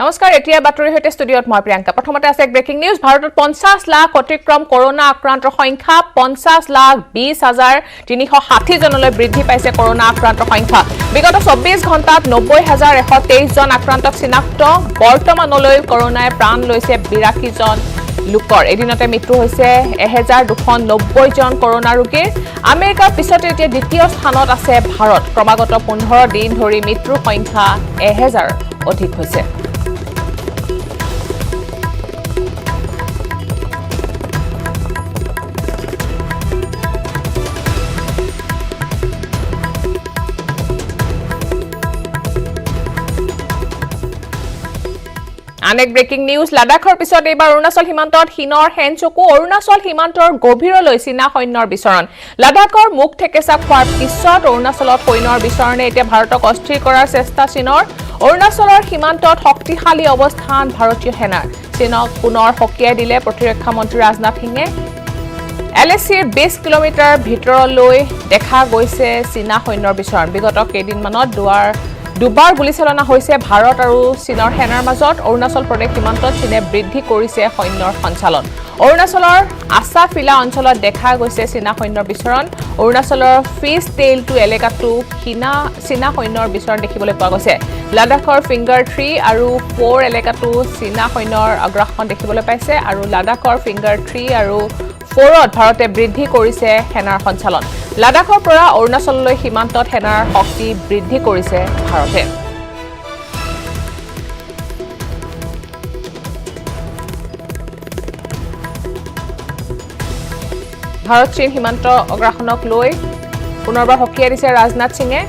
নমস্কাৰ এতিয়া বাতৰিৰ হৈতে ষ্টুডিঅত মই প্ৰিয়ংকা প্ৰথমতে আছে এক ব্ৰেকিং নিউজ ভাৰতত 50 লাখ অতিক্ৰম কৰোনা আক্ৰান্তৰ সংখ্যা 50,20,360 জনলৈ বৃদ্ধি পাইছে কৰোনা আক্ৰান্তৰ সংখ্যা বিগত 24 ঘণ্টাত 90,123 জন আক্ৰান্তক চিনাক্ত বৰ্তমানলৈ কৰোনাই প্ৰাণ লৈছে 82 জন লোকৰ এদিনতে মৃত্যু হৈছে 1290 জন কৰোনা ৰোগীৰ আমেৰিকাৰ পিছতে এতিয়া দ্বিতীয় স্থানত আছে ভাৰত ক্ৰমাগত 15 দিন ধৰি মৃত্যুৰ সংখ্যা 1000 অধিক হৈছে আনেক ব্ৰেকিং নিউজ লাডাখৰ পিছত এবাৰ অৰুণাচল সীমান্তত হিনৰ হেনচকু অৰুণাচল সীমান্তৰ গভীৰলৈ চীনা সৈন্যৰ বিচৰণ লাডাখৰ মুখ ঠেকেচা খোৱাৰ পিছত অৰুণাচলত সৈন্যৰ বিচৰণে এতিয়া ভাৰতক অস্থিৰ কৰাৰ চেষ্টা চীনৰ অৰুণাচলৰ সীমান্তত শক্তিশালী অৱস্থান ভাৰতীয় সেনাৰ চীনক পুনৰ সকীয়াই দিলে প্ৰতিৰক্ষা মন্ত্ৰী ৰাজনাথ সিঙে এলএচিৰ 20 কিলোমিটাৰ ভিতৰলৈ দেখা গৈছে চীনা সৈন্যৰ বিচৰণ বিগত কেইদিনমানত দুবাৰ গুলীচালনা হৈছে ভাৰত আৰু চীনৰ সেনাৰ মাজত অৰুণাচল প্ৰদেশ সীমান্তত চীনে বৃদ্ধি কৰিছে সৈন্যৰ সঞ্চালন অৰুণাচলৰ আছাফিলা অঞ্চলত দেখা গৈছে চীনা সৈন্যৰ বিচৰণ অৰুণাচলৰ ফিছ টেইলটো এলেকাটো চীনা সৈন্যৰ বিচৰণ দেখিবলৈ পোৱা গৈছে লাডাখৰ ফিংগাৰ 3 আৰু 4 এলেকাটো চীনা সৈন্যৰ আগ্ৰাসন দেখিবলৈ পাইছে আৰু লাডাখৰ ফিংগাৰ 3 আৰু 4ত ভাৰতে বৃদ্ধি কৰিছে সেনাৰ সঞ্চালন লাডাখৰ পৰা অৰুণাচললৈ সীমান্তত সেনাৰ শক্তি বৃদ্ধি কৰিছে ভাৰতে ভাৰত চীন সীমান্ত অগ্ৰাসনক লৈ পুনৰবাৰ সকীয়াই দিছে ৰাজনাথ সিঙে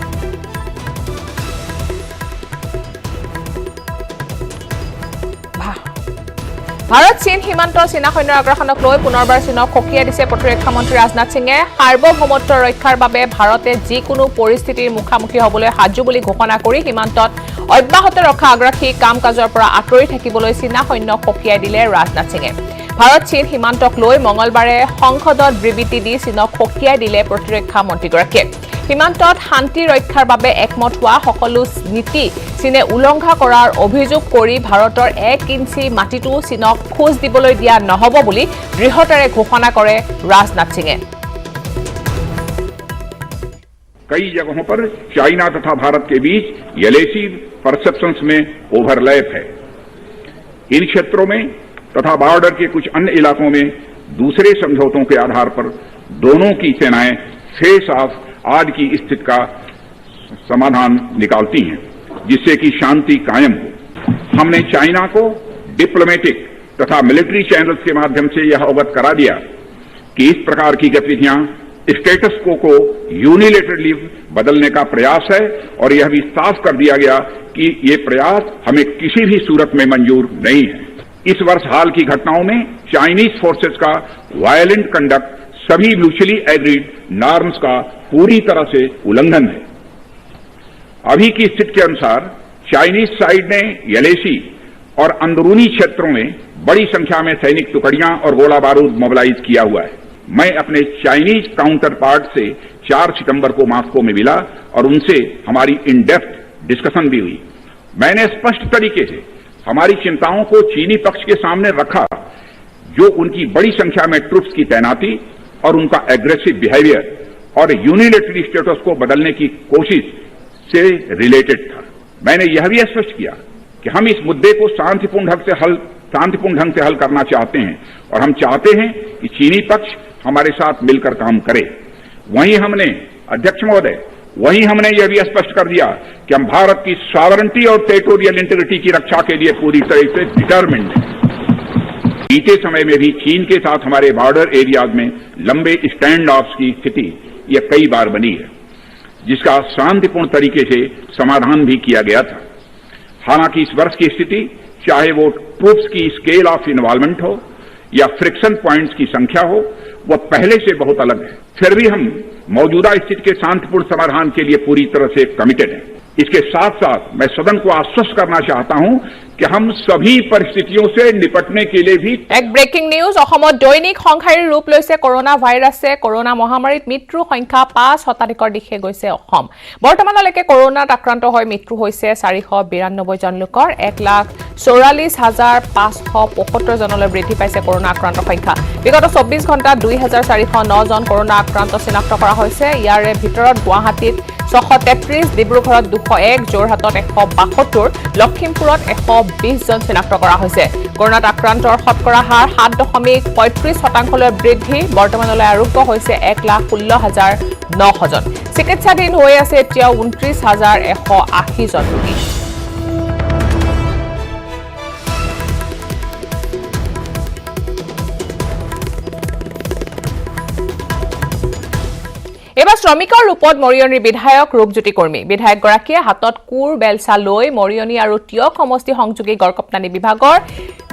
ভাৰত চীন সীমান্তৰ চীনা সৈন্যৰ আগ্ৰাসনক লৈ পুনৰবাৰ চীনক সকীয়াই দিছে প্ৰতিৰক্ষা মন্ত্ৰী ৰাজনাথ সিঙে সাৰ্বভৌমত্ব ৰক্ষাৰ বাবে ভাৰতে যিকোনো পৰিস্থিতিৰ মুখামুখি হ'বলৈ সাজু বুলি ঘোষণা কৰি সীমান্তত অব্যাহত ৰখা আগ্ৰাসী কাম কাজৰ পৰা আঁতৰি থাকিবলৈ চীনা সৈন্যক সকীয়াই দিলে ৰাজনাথ সিঙে ভাৰত চীন সীমান্তক লৈ মঙলবাৰে সংসদত বিবৃতি দি চীনক সকীয়াই দিলে প্ৰতিৰক্ষা মন্ত্ৰীগৰাকীয়ে সীমান্তত শান্তি ৰক্ষাৰ বাবে একমত হোৱা সকলো নীতি চীনে উলংঘা কৰাৰ অভিযোগ কৰি ভাৰতৰ 1 ইঞ্চি মাটিটো চীনক খোজ দিবলৈ দিয়া নহব বুলি দৃঢ়তাৰে ঘোষণা কৰে ৰাজনাথ সিঙে कई जगहों पर चाइना तथा भारत के बीच एलएसी परसेप्शंस में ओवरलैप है इन क्षेत्रों में तथा बॉर्डर के कुछ अन्य इलाकों में दूसरे समझौतों के आधार पर दोनों की सेनाएं फेस ऑफ आज की स्थिति का समाधान निकालती हैं जिससे कि शांति कायम हो हमने चाइना को डिप्लोमेटिक तथा मिलिट्री चैनल्स के माध्यम से यह अवगत करा दिया कि इस प्रकार की गतिविधियां स्टेटस को यूनिलेटरली बदलने का प्रयास है और यह भी साफ कर दिया गया कि ये प्रयास हमें किसी भी सूरत में मंजूर नहीं है इस वर्ष हाल की घटनाओं में चाइनीज फोर्सेस का वायलेंट कंडक्ट सभी म्यूचुअली एग्रीड नॉर्म्स का पूरी तरह से उल्लंघन है अभी की स्थिति के अनुसार चाइनीज साइड ने एलएसी और अंदरूनी क्षेत्रों में बड़ी संख्या में सैनिक टुकड़ियां और गोला बारूद मोबिलाइज किया हुआ है मैं अपने चाइनीज काउंटर पार्ट से 4 सितंबर को मॉस्को में मिला और उनसे हमारी इन डेप्थ डिस्कशन भी हुई मैंने स्पष्ट तरीके से हमारी चिंताओं को चीनी पक्ष के सामने रखा जो उनकी बड़ी संख्या में ट्रूप्स की तैनाती और उनका एग्रेसिव बिहेवियर और यूनिलेटरी स्टेटस को बदलने की कोशिश से रिलेटेड था मैंने यह भी स्पष्ट किया कि हम इस मुद्दे को शांतिपूर्ण ढंग से हल करना चाहते हैं और हम चाहते हैं कि चीनी पक्ष हमारे साथ मिलकर काम करे वहीं हमने अध्यक्ष महोदय यह भी स्पष्ट कर दिया कि हम भारत की सॉवरेंटी और टेरिटोरियल इंटीग्रिटी की रक्षा के लिए पूरी तरह से डिटरमिन्ड हैं बीते समय में भी चीन के साथ हमारे बॉर्डर एरियाज में लंबे स्टैंड ऑफ्स की स्थिति यह कई बार बनी है जिसका शांतिपूर्ण तरीके से समाधान भी किया गया था हालांकि इस वर्ष की स्थिति चाहे वो ट्रूप्स की स्केल ऑफ इन्वॉल्वमेंट हो या फ्रिक्शन पॉइंट्स की संख्या हो वह पहले से बहुत अलग है फिर भी हम मौजूदा स्थिति के शांतिपूर्ण समाधान के लिए पूरी तरह से कमिटेड हैं। इसके साथ साथ मैं सदन को आश्वस्त करना चाहता हूं कि हम सभी परिस्थितियों से निपटने के लिए भी এক ব্ৰেকিং নিউজ অসমত দৈনিক সংখ্যাৰী ৰূপ লৈছে কৰোনা ভাইৰাছে কৰোনা মহামাৰীত মৃত্যুৰ সংখ্যা 5% দিশে গৈছে অসম বৰ্তমানলৈকে কৰোনাত আক্ৰান্ত হৈ মৃত্যু হৈছে 492 জন লোকৰ 1,44,575 জনলৈ বৃদ্ধি পাইছে কৰোনা আক্ৰান্ত সংখ্যা বিগত 24 ঘণ্টাত 2,409 জন কৰোনা আক্ৰান্ত চিনাক্ত কৰা হৈছে ইয়াৰে ভিতৰত গুৱাহাটীত 633 ডিব্ৰুগড়ত 201 যোৰহাটত 172 লখিমপুৰত 120 জন চিনাক্ত কৰা হৈছে কৰোনাত আক্ৰান্তৰ শতকৰা হাৰ 7.35% বৃদ্ধি বৰ্তমানলৈ আৰোগ্য হৈছে 1,16,900 জন চিকিৎসাধীন হৈ আছে এতিয়াও 29,180 জন ৰোগী এবাৰ শ্ৰমিকৰ ৰূপত মৰিয়নিৰ বিধায়ক ৰূপজ্যোতি কৰ্মী বিধায়কগৰাকীয়ে হাতত কুৰ বেলচা লৈ মৰিয়নি আৰু টিয়ক সমষ্টি সংযোগী গড়কপ্তানি বিভাগৰ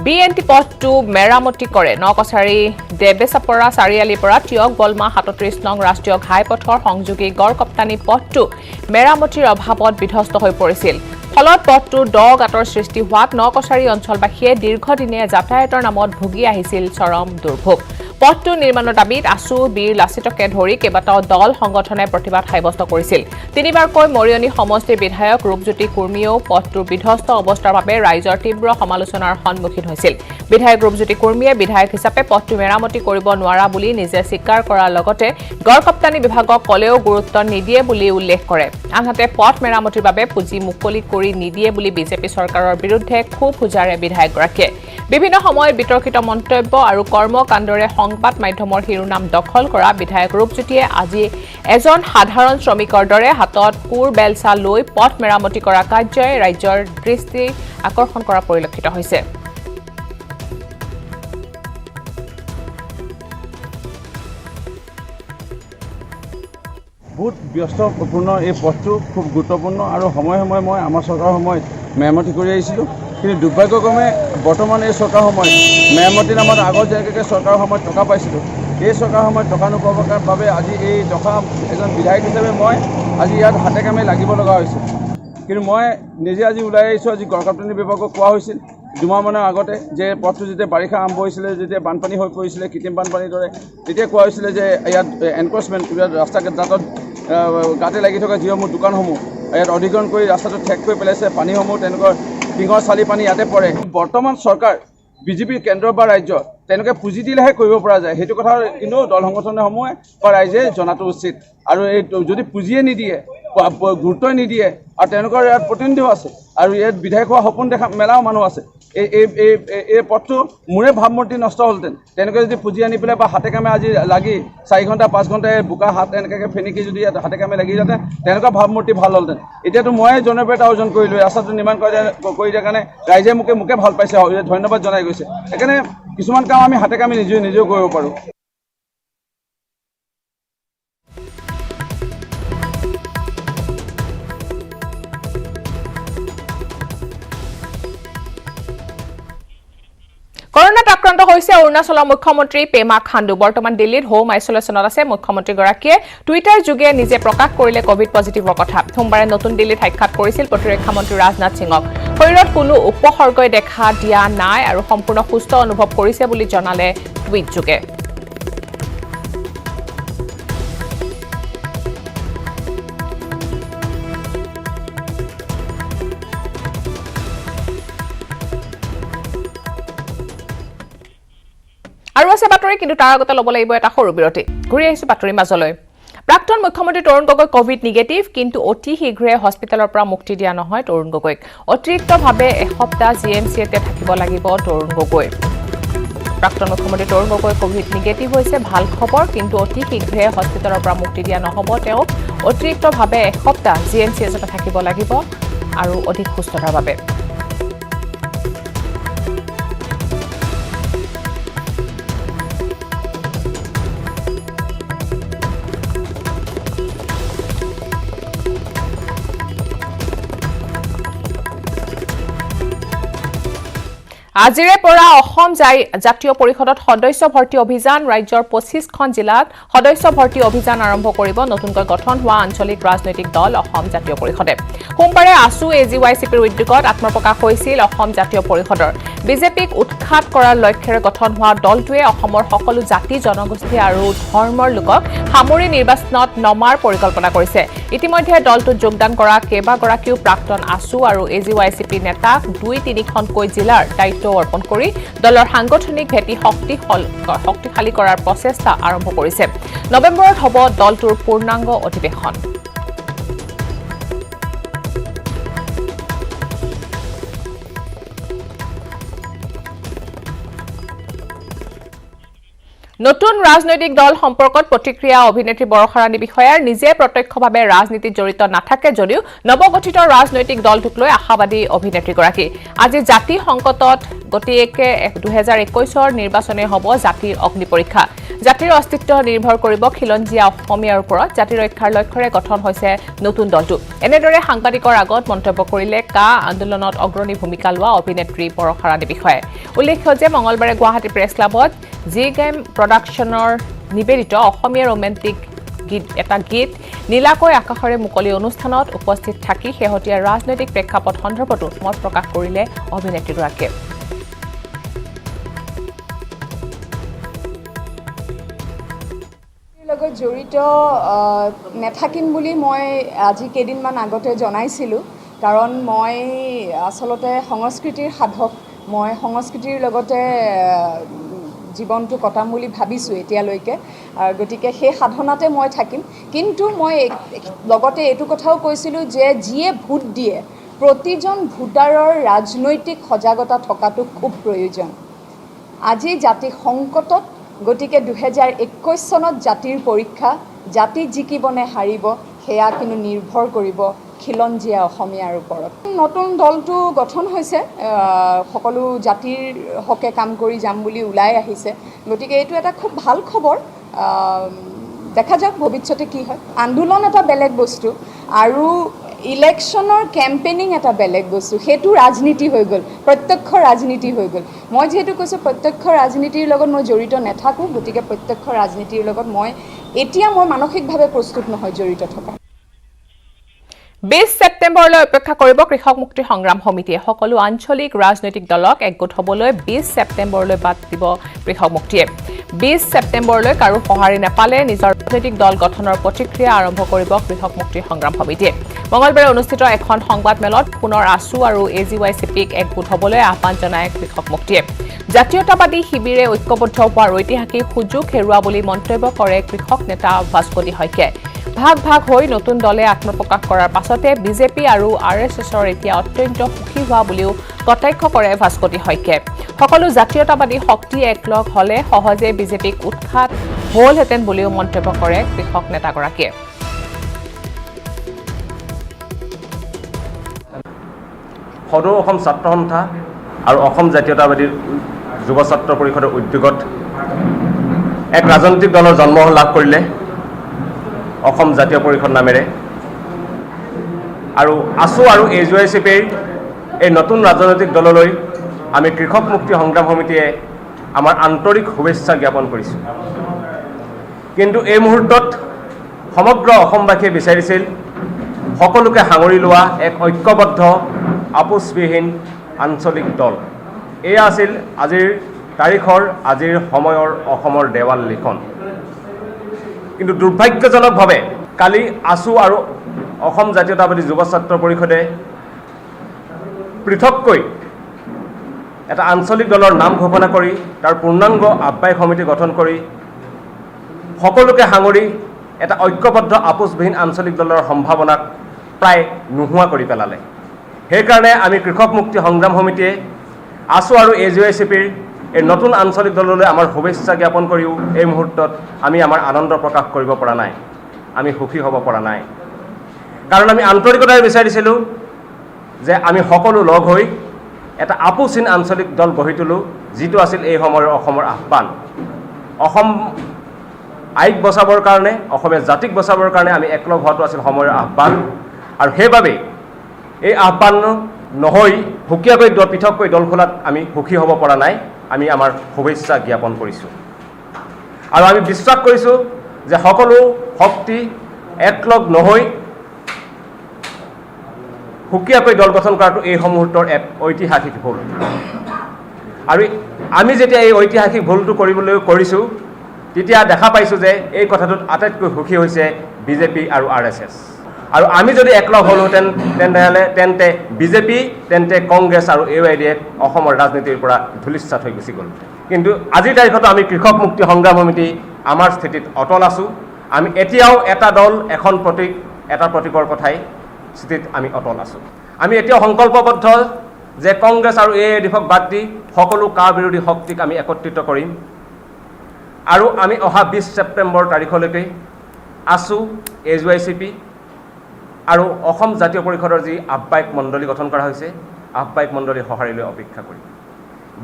বিএনটি পথটো মেৰামতি কৰে নকছাৰী দেবেচাপৰা চাৰিআলিৰ পৰা টিয়ক বলমা 37 নং ৰাষ্ট্ৰীয় ঘাইপথৰ সংযোগী গড়কপ্তানি পথটো মেৰামতিৰ অভাৱত বিধ্বস্ত হৈ পৰিছিল ফলত পথটো দ গাঁতৰ সৃষ্টি হোৱাত নকছাৰী অঞ্চলবাসীয়ে দীৰ্ঘদিনে যাতায়াতৰ নামত ভুগি আহিছিল চৰম দুৰ্ভোগ পথটো নিৰ্মাণৰ দাবীত আছু বীৰ লাচিতকে ধৰি কেইবাটাও দল সংগঠনে প্ৰতিবাদ সাব্যস্ত কৰিছিল তিনিবাৰকৈ মৰিয়নি সমষ্টিৰ বিধায়ক ৰূপজ্যোতি কুৰ্মীয়েও পথটোৰ বিধ্বস্ত অৱস্থাৰ বাবে ৰাইজৰ তীব্ৰ সমালোচনাৰ সন্মুখীন হৈছিল বিধায়ক ৰূপজ্যোতি কুৰ্মীয়ে বিধায়ক হিচাপে পথটো মেৰামতি কৰিব নোৱাৰা বুলি নিজে স্বীকাৰ কৰাৰ লগতে গড়কপ্তানি বিভাগক কলেও গুৰুত্ব নিদিয়ে বুলি উল্লেখ কৰে আনহাতে পথ মেৰামতিৰ বাবে পুঁজি মুকলি কৰি নিদিয়ে বুলি বিজেপি চৰকাৰৰ বিৰুদ্ধে খুব উজাৰে বিধায়কগৰাকীয়ে বিভিন্ন সময়ত বিতৰ্কিত মন্তব্য আৰু কৰ্মকাণ্ডৰে সংবাদ মাধ্যমৰ শিৰোনাম দখল কৰা বিধায়ক ৰূপজ্যোতিয়ে আজি এজন সাধাৰণ শ্ৰমিকৰ দৰে হাতত কুৰ বেলচা লৈ পথ মেৰামতি কৰা কাৰ্যই ৰাজ্যৰ দৃষ্টি আকৰ্ষণ কৰা পৰিলক্ষিত হৈছে বহুত ব্যস্তপূৰ্ণ এই পথটো খুব গুৰুত্বপূৰ্ণ আৰু সময়ে সময়ে মই আমাৰ চৰকাৰৰ সময়ত মেৰামতি কৰি আহিছিলোঁ কিন্তু দুৰ্ভাগ্যক্ৰমে বৰ্তমান এই চৰকাৰ সময়ত মেৰামতিৰ নামত আগৰ যেনেকৈ চৰকাৰৰ সময়ত টকা পাইছিলোঁ এই চৰকাৰৰ সময়ত টকা নোপোৱাৰ বাবে আজি এই টকা এজন বিধায়ক হিচাপে মই আজি ইয়াত হাতে কামে লাগিব লগা হৈছে কিন্তু মই নিজে আজি ওলাই আহিছোঁ আজি গড়কপ্তানি বিভাগক কোৱা হৈছিল দুমাহমানৰ আগতে যে পথটো যেতিয়া বাৰিষা আৰম্ভ হৈছিলে যেতিয়া বানপানী হৈ পৰিছিলে কৃত্ৰিম বানপানীৰ দৰে তেতিয়া কোৱা হৈছিলে যে ইয়াত এনক্ৰচমেণ্ট ৰাস্তা ঘাটত গাতে লাগি থকা যিসমূহ দোকানসমূহ ইয়াত অধিগ্ৰহণ কৰি ৰাস্তাটো ঠেক কৰি পেলাইছে পানীসমূহ তেনেকুৱা টিঙৰ চালি পানী ইয়াতে পৰে বৰ্তমান চৰকাৰ বিজেপি কেন্দ্ৰ বা ৰাজ্য তেনেকৈ পুঁজি দিলেহে কৰিব পৰা যায় সেইটো কথা কিন্তু দল সংগঠনসমূহে বা ৰাইজে জনাটো উচিত আৰু এই যদি পুঁজিয়ে নিদিয়ে গুৰুত্বই নিদিয়ে আৰু তেওঁলোকৰ ইয়াত প্ৰতিনিধিও আছে আৰু ইয়াত বিধায়ক হোৱা সপোন দেখা মেলাও মানুহ আছে এই পথটো মোৰে ভাৱমূৰ্তি নষ্ট হ'লহেঁতেন তেনেকৈ যদি পুঁজি আনি পেলাই বা হাতে কামে আজি লাগি 4 ঘণ্টা 5 ঘণ্টা বোকা হাত এনেকৈ ফেনিকি যদি হাতে কামে লাগি যাতে তেনেকুৱা ভাৱমূৰ্তি ভাল হ'লহেঁতেন এতিয়াতো মই জনপ্ৰিয়তা অৰ্জন কৰিলোঁ ৰাস্তাটো নিৰ্মাণ কৰি দিয়াৰ কাৰণে ৰাইজে মোকে ভাল পাইছে ধন্যবাদ জনাই গৈছে সেইকাৰণে কিছুমান কাম আমি হাতে কামে নিজেও কৰিব পাৰোঁ কৰোনাত আক্ৰান্ত হৈছে অৰুণাচলৰ মুখ্যমন্ত্ৰী পেমা খাণ্ডু বৰ্তমান দিল্লীত হোম আইচোলেশ্যনত আছে মুখ্যমন্ত্ৰীগৰাকীয়ে টুইটাৰ যোগে নিজে প্ৰকাশ কৰিলে কোভিড পজিটিভৰ কথা সোমবাৰে নতুন দিল্লীত সাক্ষাৎ কৰিছিল প্ৰতিৰক্ষা মন্ত্ৰী ৰাজনাথ সিঙক শৰীৰত কোনো উপসৰ্গই দেখা দিয়া নাই আৰু সম্পূৰ্ণ সুস্থ অনুভৱ কৰিছে বুলি জনালে টুইট যোগে আৰু আছে বাতৰি কিন্তু তাৰ আগতে ল'ব লাগিব এটা সৰু বিৰতি ঘূৰি আহিছো বাতৰিৰ মাজলৈ প্ৰাক্তন মুখ্যমন্ত্ৰী তৰুণ গগৈ কোভিড নিগেটিভ কিন্তু অতি শীঘ্ৰে হস্পিটেলৰ পৰা মুক্তি দিয়া নহয় তৰুণ গগৈক অতিৰিক্তভাৱে এসপ্তাহ জিএমচিতে থাকিব লাগিব তৰুণ গগৈ প্ৰাক্তন মুখ্যমন্ত্ৰী তৰুণ গগৈ কোভিড নিগেটিভ হৈছে ভাল খবৰ কিন্তু অতি শীঘ্ৰে হস্পিটেলৰ পৰা মুক্তি দিয়া নহ'ব তেওঁ অতিৰিক্তভাৱে এসপ্তাহ জিএমচিতে থাকিব লাগিব আৰু অধিক সুস্থতাৰ বাবে আজিৰে পৰা অসম জাতীয় পৰিষদত সদস্য ভৰ্তি অভিযান ৰাজ্যৰ 25খন জিলাত সদস্য ভৰ্তি অভিযান আৰম্ভ কৰিব নতুনকৈ গঠন হোৱা আঞ্চলিক ৰাজনৈতিক দল অসম জাতীয় পৰিষদে সোমবাৰে আসু এজিৱাইচিপিৰ উদ্যোগত আত্মপ্ৰকাশ হৈছিল অসম জাতীয় পৰিষদৰ বিজেপিক উৎখাত কৰাৰ লক্ষ্যৰে গঠন হোৱা দলটোৱে অসমৰ সকলো জাতি জনগোষ্ঠী আৰু ধৰ্মৰ লোকক সামৰি নিৰ্বাচনত নমাৰ পৰিকল্পনা কৰিছে ইতিমধ্যে দলটোত যোগদান কৰা কেইবাগৰাকীও প্ৰাক্তন আসু আৰু এজিৱাইচিপি নেতাক 2-3খনকৈ জিলাৰ দায়িত্ব অৰ্পণ কৰি দলৰ সাংগঠনিক ভেটি শক্তিশালী কৰাৰ প্ৰচেষ্টা আৰম্ভ কৰিছে নৱেম্বৰত হ'ব দলটোৰ পূৰ্ণাংগ অধিৱেশন নতুন ৰাজনৈতিক দল সম্পৰ্কত প্ৰতিক্ৰিয়া অভিনেত্ৰী বৰষাৰাণী বিষয়াৰ নিজে প্ৰত্যক্ষভাৱে ৰাজনীতিত জড়িত নাথাকে যদিও নৱগঠিত ৰাজনৈতিক দলটোক লৈ আশাবাদী অভিনেত্ৰীগৰাকী আজি জাতি সংকটত গতিকে 2021ৰ নিৰ্বাচনে হ'ব জাতিৰ অগ্নি পৰীক্ষা জাতিৰ অস্তিত্ব নিৰ্ভৰ কৰিব খিলঞ্জীয়া অসমীয়াৰ ওপৰত জাতি ৰক্ষাৰ লক্ষ্যৰে গঠন হৈছে নতুন দলটো এনেদৰে সাংবাদিকৰ আগত মন্তব্য কৰিলে কা আন্দোলনত অগ্ৰণী ভূমিকা লোৱা অভিনেত্ৰী বৰষাৰাণী বিষয়াই উল্লেখ্য যে মঙলবাৰে গুৱাহাটী প্ৰেছ ক্লাবত জি গেম প্ৰডাকশ্যনৰ নিবেদিত অসমীয়া ৰোমেণ্টিক গীত নীলাকৈ আকাশৰে মুকলি অনুষ্ঠানত উপস্থিত থাকি শেহতীয়া ৰাজনৈতিক প্ৰেক্ষাপট সন্দৰ্ভতো মত প্ৰকাশ কৰিলে অভিনেত্ৰীগৰাকীয়ে লগত জড়িত নেথাকিম বুলি মই আজি কেইদিনমান আগতে জনাইছিলোঁ কাৰণ মই আচলতে সংস্কৃতিৰ সাধক মই সংস্কৃতিৰ লগতে জীৱনটো কটাম বুলি ভাবিছোঁ এতিয়ালৈকে গতিকে সেই সাধনাতে মই থাকিম কিন্তু মই লগতে এইটো কথাও কৈছিলোঁ যে যিয়ে ভোট দিয়ে প্ৰতিজন ভোটাৰৰ ৰাজনৈতিক সজাগতা থকাটো খুব প্ৰয়োজন আজি জাতি সংকটত গতিকে 2021 চনত জাতিৰ পৰীক্ষা জাতি জিকিবনে হাৰিব সেয়া কিন্তু নিৰ্ভৰ কৰিব খিলঞ্জীয়া অসমীয়াৰ ওপৰত নতুন দলটো গঠন হৈছে সকলো জাতিৰ হকে কাম কৰি যাম বুলি ওলাই আহিছে গতিকে এইটো এটা খুব ভাল খবৰ দেখা যাওক ভৱিষ্যতে কি হয় আন্দোলন এটা বেলেগ বস্তু আৰু ইলেকশ্যনৰ কেম্পেইনিং এটা বেলেগ বস্তু সেইটো ৰাজনীতি হৈ গ'ল প্ৰত্যক্ষ ৰাজনীতি হৈ গ'ল মই যেহেতু কৈছোঁ প্ৰত্যক্ষ ৰাজনীতিৰ লগত মই জড়িত নাথাকোঁ গতিকে প্ৰত্যক্ষ ৰাজনীতিৰ লগত মই মানসিকভাৱে প্ৰস্তুত নহয় জড়িত থকা 20 ছেপ্টেম্বৰলৈ অপেক্ষা কৰিব কৃষক মুক্তি সংগ্ৰাম সমিতিয়ে সকলো আঞ্চলিক ৰাজনৈতিক দলক একগোট হ'বলৈ 20 ছেপ্টেম্বৰলৈ বাদ দিব কৃষক মুক্তিয়ে 20 ছেপ্টেম্বৰলৈ কাৰো সঁহাৰি নাপালে নিজৰ ৰাজনৈতিক দল গঠনৰ প্ৰতিক্ৰিয়া আৰম্ভ কৰিব কৃষক মুক্তি সংগ্ৰাম সমিতিয়ে মঙলবাৰে অনুষ্ঠিত এখন সংবাদমেলত পুনৰ আসু আৰু এজিৱাইচিপিক একগোট হ'বলৈ আহ্বান জনায় কৃষক মুক্তিয়ে জাতীয়তাবাদী শিবিৰে ঐক্যবদ্ধ হোৱাৰ ঐতিহাসিক সুযোগ হেৰুওৱা বুলি মন্তব্য কৰে কৃষক নেতা ভাস্কতি শইকীয়াই ভাগ হৈ নতুন দলে আত্মপ্ৰকাশ কৰাৰ পাছতে বিজেপি আৰু আৰএছএছৰ এতিয়া অত্যন্ত সুখী হোৱা বুলিও কটাক্ষ কৰে ভাস্কতি শইকীয়াই সকলো জাতীয়তাবাদী শক্তি একলগ হ'লে সহজে বিজেপিক উৎখাত হ'লহেঁতেন বুলিও মন্তব্য কৰে কৃষক নেতাগৰাকীয়ে সদৌ অসম ছাত্ৰ সন্থা আৰু অসম জাতীয়তাবাদী যুৱ ছাত্ৰ পৰিষদৰ উদ্যোগত এক ৰাজনৈতিক দলৰ জন্ম লাভ কৰিলে অসম জাতীয় পৰিষদ নামেৰে আৰু আসু আৰু এজিৱাইচিপিৰ এই নতুন ৰাজনৈতিক দললৈ আমি কৃষক মুক্তি সংগ্ৰাম সমিতিয়ে আমাৰ আন্তৰিক শুভেচ্ছা জ্ঞাপন কৰিছোঁ কিন্তু এই মুহূৰ্তত সমগ্ৰ অসমবাসীয়ে বিচাৰিছিল সকলোকে সাঙুৰি লোৱা এক ঐক্যবদ্ধ আপোচবিহীন আঞ্চলিক দল এয়া আছিল আজিৰ তাৰিখৰ আজিৰ সময়ৰ অসমৰ দেৱাল লিখন কিন্তু দুৰ্ভাগ্যজনকভাৱে কালি আসু আৰু অসম জাতীয়তাবাদী যুৱ ছাত্ৰ পৰিষদে পৃথককৈ এটা আঞ্চলিক দলৰ নাম ঘোষণা কৰি তাৰ পূৰ্ণাংগ আহ্বায়ক সমিতি গঠন কৰি সকলোকে সাঙুৰি এটা ঐক্যবদ্ধ আপোচবিহীন আঞ্চলিক দলৰ সম্ভাৱনাক প্ৰায় নোহোৱা কৰি পেলালে সেইকাৰণে আমি কৃষক মুক্তি সংগ্ৰাম সমিতিয়ে আসু আৰু এজিৱাইচিপিৰ এই নতুন আঞ্চলিক দললৈ আমাৰ শুভেচ্ছা জ্ঞাপন কৰিও এই মুহূৰ্তত আমি আমাৰ আনন্দ প্ৰকাশ কৰিব পৰা নাই আমি সুখী হ'ব পৰা নাই কাৰণ আমি আন্তৰিকতাৰে বিচাৰিছিলোঁ যে আমি সকলো লগ হৈ এটা আপোচহীন আঞ্চলিক দল গঢ়ি তোলোঁ যিটো আছিল এই সময়ৰ অসমৰ আহ্বান অসম আইক বচাবৰ কাৰণে অসমীয়া জাতিক বচাবৰ কাৰণে আমি একলগ হোৱাটো আছিল সময়ৰ আহ্বান আৰু সেইবাবে এই আহ্বান নহৈ সুকীয়াকৈ পৃথককৈ দল খোলাত আমি সুখী হ'ব পৰা নাই আমি আমাৰ শুভেচ্ছা জ্ঞাপন কৰিছোঁ আৰু আমি বিশ্বাস কৰিছোঁ যে সকলো শক্তি একলগ নহৈ সুকীয়াকৈ দল গঠন কৰাটো এই মুহূৰ্তৰ এক ঐতিহাসিক ভুল আৰু আমি যেতিয়া এই ঐতিহাসিক ভুলটো কৰিছোঁ তেতিয়া দেখা পাইছোঁ যে এই কথাটোত আটাইতকৈ সুখী হৈছে বিজেপি আৰু RSS আৰু আমি যদি একলগ হ'লোহেঁতেন তেন্তে বিজেপি তেন্তে কংগ্ৰেছ আৰু AYDF অসমৰ ৰাজনীতিৰ পৰা ধূলিসাৎ হৈ গুচি গ'ল কিন্তু আজিৰ তাৰিখতো আমি কৃষক মুক্তি সংগ্ৰাম সমিতি আমাৰ স্থিতিত অটল আছোঁ আমি এতিয়াও এটা দল এখন প্ৰতীক এটা প্ৰতীকৰ কথাই স্থিতিত আমি অটল আছোঁ আমি এতিয়াও সংকল্পবদ্ধ যে কংগ্ৰেছ আৰু AYDFক বাদ দি সকলো কাৰ বিৰোধী শক্তিক আমি একত্ৰিত কৰিম আৰু আমি অহা 20 ছেপ্টেম্বৰ তাৰিখলৈকে আছু AYCP আৰু অসম জাতীয় পৰিষদৰ যি আহ্বায়ক মণ্ডলী গঠন কৰা হৈছে আহ্বায়ক মণ্ডলীৰ সঁহাৰিলৈ অপেক্ষা কৰিম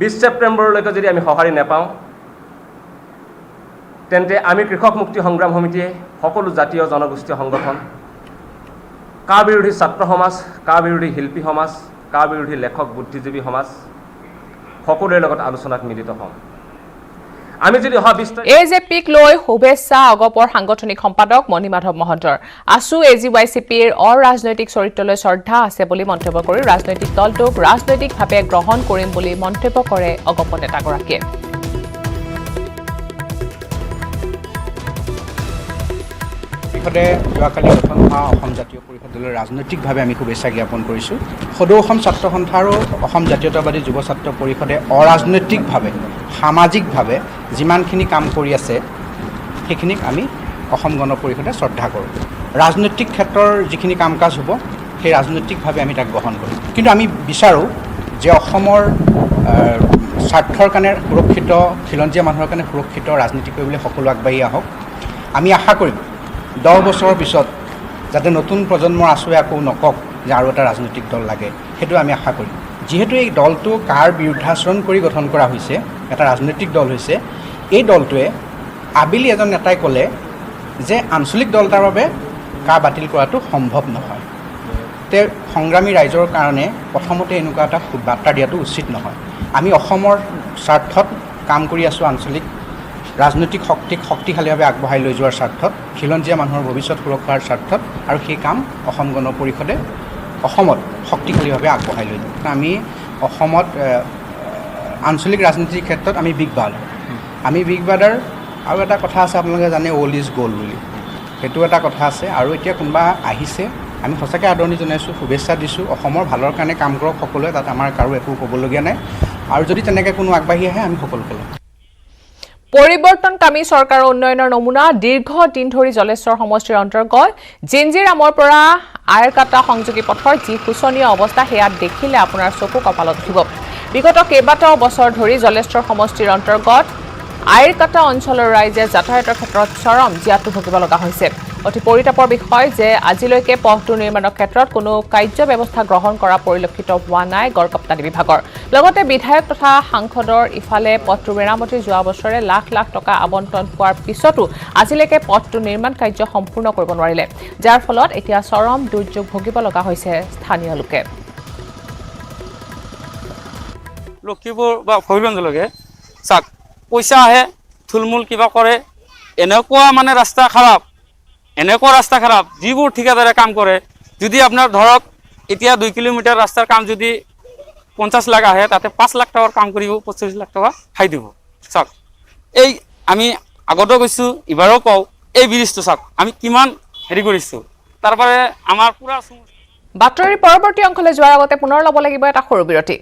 20 ছেপ্টেম্বৰলৈকে যদি আমি সঁহাৰি নাপাওঁ তেন্তে আমি কৃষক মুক্তি সংগ্ৰাম সমিতিয়ে সকলো জাতীয় জনগোষ্ঠীয় সংগঠন কা বিৰোধী ছাত্ৰ সমাজ কা বিৰোধী শিল্পী সমাজ কা বিৰোধী লেখক বুদ্ধিজীৱী সমাজ সকলোৰে লগত আলোচনাত মিলিত হ'ম আমি যদি অহা 20 AJPক লৈ শুভেচ্ছা অগপৰ সাংগঠনিক সম্পাদক মণিমাধৱ মহন্তৰ আছু AGYCPৰ অৰাজনৈতিক চৰিত্ৰলৈ শ্ৰদ্ধা আছে বুলি মন্তব্য কৰি ৰাজনৈতিক দলটোক ৰাজনৈতিকভাৱে গ্ৰহণ কৰিম বুলি মন্তব্য কৰে অগপ নেতাগৰাকীয়ে যোৱাকালি গঠন হোৱা অসম জাতীয় পৰিষদলৈ ৰাজনৈতিকভাৱে আমি শুভেচ্ছা জ্ঞাপন কৰিছোঁ সদৌ অসম ছাত্ৰ সন্থা আৰু অসম জাতীয়তাবাদী যুৱ ছাত্ৰ পৰিষদে অৰাজনৈতিকভাৱে সামাজিকভাৱে যিমানখিনি কাম কৰি আছে সেইখিনিক আমি অসম গণ পৰিষদে শ্ৰদ্ধা কৰোঁ ৰাজনৈতিক ক্ষেত্ৰৰ যিখিনি কাম কাজ হ'ব সেই ৰাজনৈতিকভাৱে আমি তাক গ্ৰহণ কৰিম কিন্তু আমি বিচাৰোঁ যে অসমৰ স্বাৰ্থৰ কাৰণে সুৰক্ষিত খিলঞ্জীয়া মানুহৰ কাৰণে সুৰক্ষিত ৰাজনীতি কৰিবলৈ সকলো আগবাঢ়ি আহক আমি আশা কৰিম 10 বছৰৰ পিছত যাতে নতুন প্ৰজন্মৰ আছুৱে আকৌ নকওক যে আৰু এটা ৰাজনৈতিক দল লাগে সেইটো আমি আশা কৰিম যেহেতু এই দলটো কাৰ বিৰুদ্ধাচৰণ কৰি গঠন কৰা হৈছে এটা ৰাজনৈতিক দল হৈছে এই দলটোৱে আবিলি এজন নেতাই ক'লে যে আঞ্চলিক দল এটাৰ বাবে কাৰ বাতিল কৰাটো সম্ভৱ নহয় তে সংগ্ৰামী ৰাইজৰ কাৰণে প্ৰথমতে এনেকুৱা এটা বাৰ্তা দিয়াটো উচিত নহয় আমি অসমৰ স্বাৰ্থত কাম কৰি আছোঁ আঞ্চলিক ৰাজনৈতিক শক্তিক শক্তিশালীভাৱে আগবঢ়াই লৈ যোৱাৰ স্বাৰ্থত খিলঞ্জীয়া মানুহৰ ভৱিষ্যত সুৰক্ষাৰ স্বাৰ্থত আৰু সেই কাম অসম গণ পৰিষদে অসমত শক্তিশালীভাৱে আগবঢ়াই লৈ যাব আমি অসমত আঞ্চলিক ৰাজনীতিৰ ক্ষেত্ৰত আমি বিগ বাৰ্ডাৰ আৰু এটা কথা আছে আপোনালোকে জানে অল ইজ গ'ল বুলি সেইটো এটা কথা আছে আৰু এতিয়া কোনোবা আহিছে আমি সঁচাকৈ আদৰণি জনাইছোঁ শুভেচ্ছা দিছোঁ অসমৰ ভালৰ কাৰণে কাম কৰক সকলোৱে তাত আমাৰ কাৰো একো ক'বলগীয়া নাই আৰু যদি তেনেকৈ কোনো আগবাঢ়ি আহে আমি সকলোকে ল'ম পৰিৱৰ্তনকামী চৰকাৰৰ উন্নয়নৰ নমুনা দীৰ্ঘদিন ধৰি জলেশ্বৰ সমষ্টিৰ অন্তৰ্গত জিঞ্জিৰামৰ পৰা আয়ৰকাটা সংযোগী পথৰ যি শোচনীয় অৱস্থা সেয়া দেখিলে আপোনাৰ চকু কপালত উঠিব বিগত কেইবাটাও বছৰ ধৰি জলেশ্বৰ সমষ্টিৰ অন্তৰ্গত আয়ৰকাটা অঞ্চলৰ ৰাইজে যাতায়াতৰ ক্ষেত্ৰত চৰম জীয়াতু ভুগিব লগা হৈছে অতি পৰিতাপৰ বিষয় যে আজিলৈকে পথটো নিৰ্মাণৰ ক্ষেত্ৰত কোনো কাৰ্য ব্যৱস্থা গ্ৰহণ কৰা পৰিলক্ষিত হোৱা নাই গড়কাপ্তানি বিভাগৰ লগতে বিধায়ক তথা সাংসদৰ ইফালে পথটো মেৰামতি যোৱা বছৰে লাখ লাখ টকা আবণ্টন পোৱাৰ পিছতো আজিলৈকে পথটো নিৰ্মাণ কাৰ্য সম্পূৰ্ণ কৰিব নোৱাৰিলে যাৰ ফলত এতিয়া চৰম দুৰ্যোগ ভুগিব লগা হৈছে স্থানীয় লোকে লক্ষীপুৰ বা ভৈৰৱঞ্জলৈকে চাক পইচা আহে থুলমূল কিবা কৰে এনেকুৱা মানে ৰাস্তা খাৰাপ যিবোৰ ঠিকাদাৰে কাম কৰে যদি আপোনাৰ ধৰক এতিয়া 2 কিলোমিটাৰ ৰাস্তাৰ কাম যদি 50 লাখ আহে তাতে 5 লাখ টকাৰ কাম কৰিব 25 লাখ টকা খাই দিব চাওক এই আমি আগতেও কৈছোঁ এবাৰো কওঁ এই ব্ৰিজটো চাওক আমি কিমান হেৰি কৰিছোঁ তাৰপৰা আমাৰ পুৰা বাতৰিৰ পৰৱৰ্তী অংশলৈ যোৱাৰ আগতে পুনৰ ল'ব লাগিব এটা সৰু বিৰতি